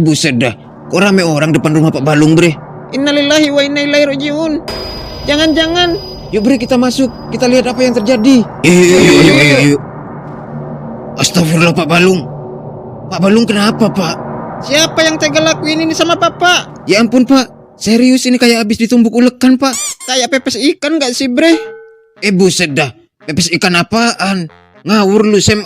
Buset dah, kok rame orang depan rumah Pak Balung, bre? Innalillahi wa inna ilaihi rajiun. Jangan. Yuk bre, kita masuk, kita lihat apa yang terjadi. Yuk. Astagfirullah Pak Balung. Pak Balung kenapa Pak? Siapa yang tega lakuin ini sama Papa? Ya ampun Pak, serius ini kayak habis ditumbuk ulekan Pak. Kayak pepes ikan gak sih, bre? Buset dah, pepes ikan apaan? Ngawur lu Sem,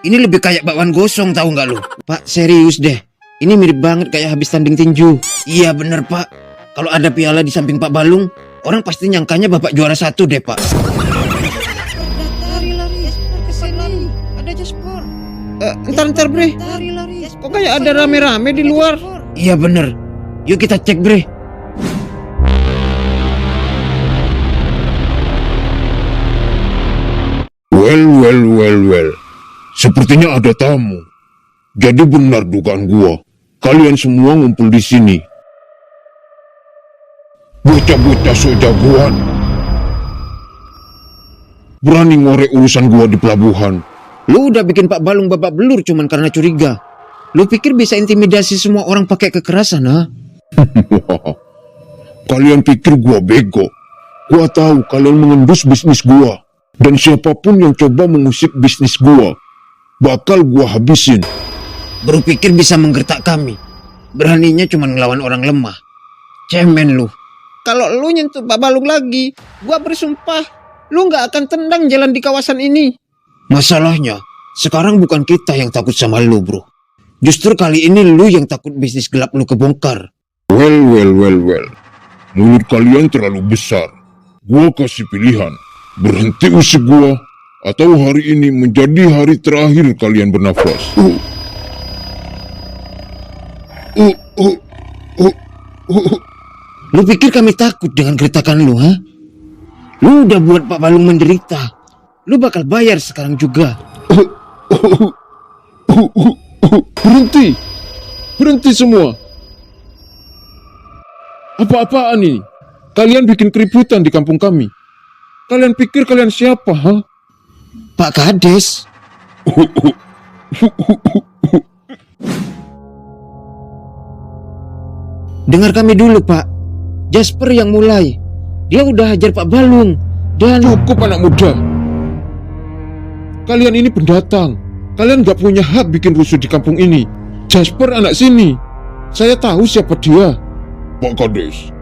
ini lebih kayak bakwan gosong tahu nggak lu? Pak serius deh, ini mirip banget kayak habis tanding tinju. Iya bener Pak, kalau ada piala di samping Pak Balung, orang pasti nyangkanya Bapak juara 1 deh Pak. Lari, kesini. Ada Jasper. Ntar bre. Lari. Kok kayak ada rame-rame di luar? Iya bener, yuk kita cek bre. Well. Sepertinya ada tamu. Jadi benar dugaan gua. Kalian semua ngumpul di sini. Bocah-bocah so jagoan. Berani ngorek urusan gua di pelabuhan. Lu udah bikin Pak Balung babak belur cuman karena curiga. Lu pikir bisa intimidasi semua orang pakai kekerasan, ha? Kalian pikir gua bego. Gua tahu kalian mengendus bisnis gua. Dan siapapun yang coba mengusik bisnis gua, bakal gua habisin. Berpikir bisa menggertak kami. Beraninya cuma ngelawan orang lemah. Cemen lu. Kalau lu nyentuh Pak Balung lagi, gua bersumpah lu gak akan tendang jalan di kawasan ini. Masalahnya, sekarang bukan kita yang takut sama lu bro. Justru kali ini lu yang takut bisnis gelap lu kebongkar. Well. Mulut kalian terlalu besar. Gua kasih pilihan. Berhenti usik gua, atau hari ini menjadi hari terakhir kalian bernafas. Lu pikir kami takut dengan gertakan lu, ha? Lu udah buat Pak Balung menderita. Lu bakal bayar sekarang juga. Berhenti semua. Apa-apaan ini? Kalian bikin keributan di kampung kami. Kalian pikir kalian siapa, ha? Pak Kades. Dengar kami dulu, Pak. Jasper yang mulai. Dia udah hajar Pak Balung. Dan... Cukup anak muda. Kalian ini pendatang. Kalian gak punya hak bikin rusuh di kampung ini. Jasper anak sini. Saya tahu siapa dia. Pak Kades,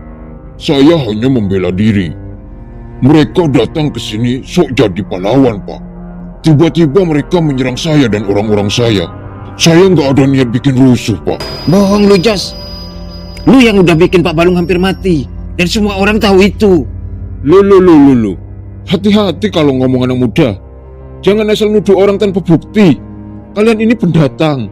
saya hanya membela diri. Mereka datang ke sini sok jadi pahlawan, Pak. Tiba-tiba mereka menyerang saya dan orang-orang saya. Saya nggak ada niat bikin rusuh, Pak. Bohong lu, Jas. Lu yang udah bikin Pak Balung hampir mati. Dan semua orang tahu itu. Lu. Hati-hati kalau ngomong anak muda. Jangan asal nuduh orang tanpa bukti. Kalian ini pendatang.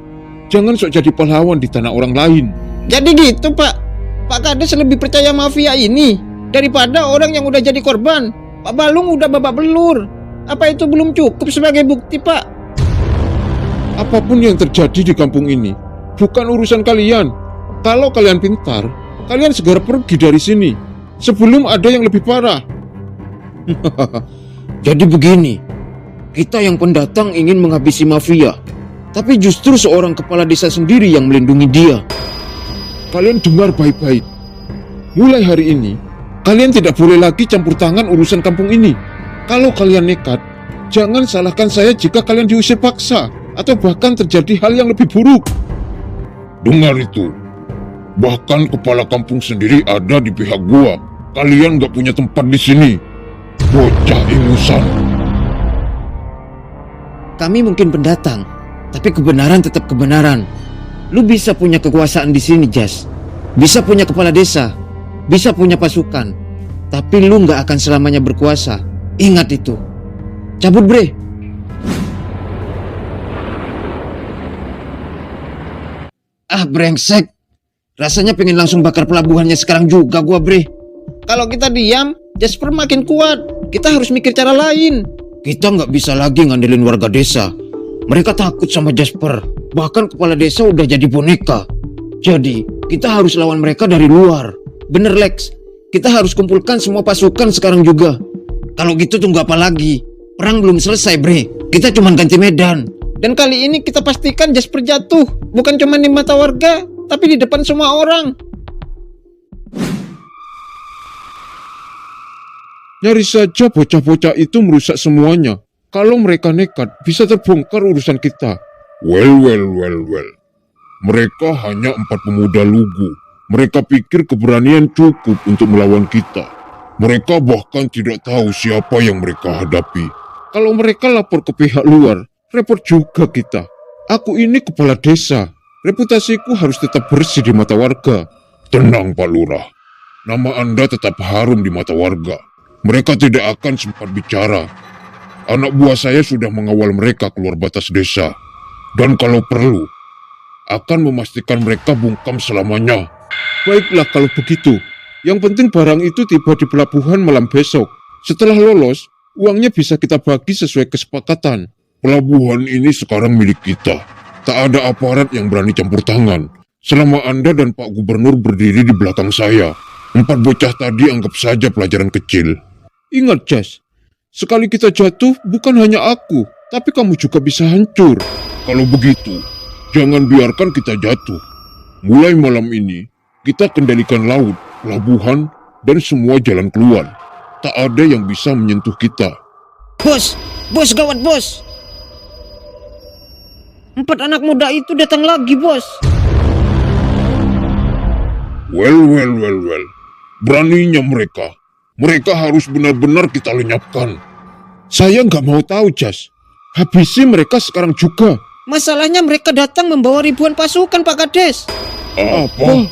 Jangan sok jadi pahlawan di tanah orang lain. Jadi gitu, Pak. Pak Kades lebih percaya mafia ini daripada orang yang udah jadi korban. Pak Balung udah babak belur. Apa itu belum cukup sebagai bukti, Pak? Apapun yang terjadi di kampung ini bukan urusan kalian. Kalau kalian pintar, kalian segera pergi dari sini sebelum ada yang lebih parah. Jadi begini, kita yang pendatang ingin menghabisi mafia, tapi justru seorang kepala desa sendiri yang melindungi dia. Kalian dengar baik-baik. Mulai hari ini, kalian tidak boleh lagi campur tangan urusan kampung ini. Kalau kalian nekat, jangan salahkan saya jika kalian diusir paksa atau bahkan terjadi hal yang lebih buruk. Dengar itu. Bahkan kepala kampung sendiri ada di pihak gua. Kalian gak punya tempat di sini. Bocah ingusan. Kami mungkin pendatang, tapi kebenaran tetap kebenaran. Lu bisa punya kekuasaan di sini, Jas. Bisa punya kepala desa, bisa punya pasukan, tapi lu gak akan selamanya berkuasa. Ingat itu. Cabut, bre. Brengsek. Rasanya pengen langsung bakar pelabuhannya sekarang juga gua, bre. Kalau kita diam, Jasper makin kuat. Kita harus mikir cara lain. Kita nggak bisa lagi ngandelin warga desa. Mereka takut sama Jasper. Bahkan kepala desa udah jadi boneka. Jadi, kita harus lawan mereka dari luar. Bener, Lex. Kita harus kumpulkan semua pasukan sekarang juga. Kalau gitu tunggu apa lagi? Perang belum selesai, bre. Kita cuma ganti medan. Dan kali ini kita pastikan Jasper jatuh. Bukan cuma di mata warga, tapi di depan semua orang. Nyaris saja bocah-bocah itu merusak semuanya. Kalau mereka nekat, bisa terbongkar urusan kita. Well. Mereka hanya 4 pemuda lugu. Mereka pikir keberanian cukup untuk melawan kita. Mereka bahkan tidak tahu siapa yang mereka hadapi. Kalau mereka lapor ke pihak luar, repot juga kita. Aku ini kepala desa. Reputasiku harus tetap bersih di mata warga. Tenang Pak Lurah. Nama Anda tetap harum di mata warga. Mereka tidak akan sempat bicara. Anak buah saya sudah mengawal mereka keluar batas desa. Dan kalau perlu, akan memastikan mereka bungkam selamanya. Baiklah kalau begitu. Yang penting barang itu tiba di pelabuhan malam besok. Setelah lolos, uangnya bisa kita bagi sesuai kesepakatan. Pelabuhan ini sekarang milik kita. Tak ada aparat yang berani campur tangan. Selama Anda dan Pak Gubernur berdiri di belakang saya, 4 bocah tadi anggap saja pelajaran kecil. Ingat, Jas. Sekali kita jatuh, bukan hanya aku, tapi kamu juga bisa hancur. Kalau begitu, jangan biarkan kita jatuh. Mulai malam ini, kita kendalikan laut, pelabuhan, dan semua jalan keluar. Tak ada yang bisa menyentuh kita. Bos gawat bos. 4 anak muda itu datang lagi bos. Well. Beraninya mereka. Mereka harus benar-benar kita lenyapkan. Saya nggak mau tahu, Jas. Habisi mereka sekarang juga. Masalahnya mereka datang membawa ribuan pasukan Pak Kades. Apa?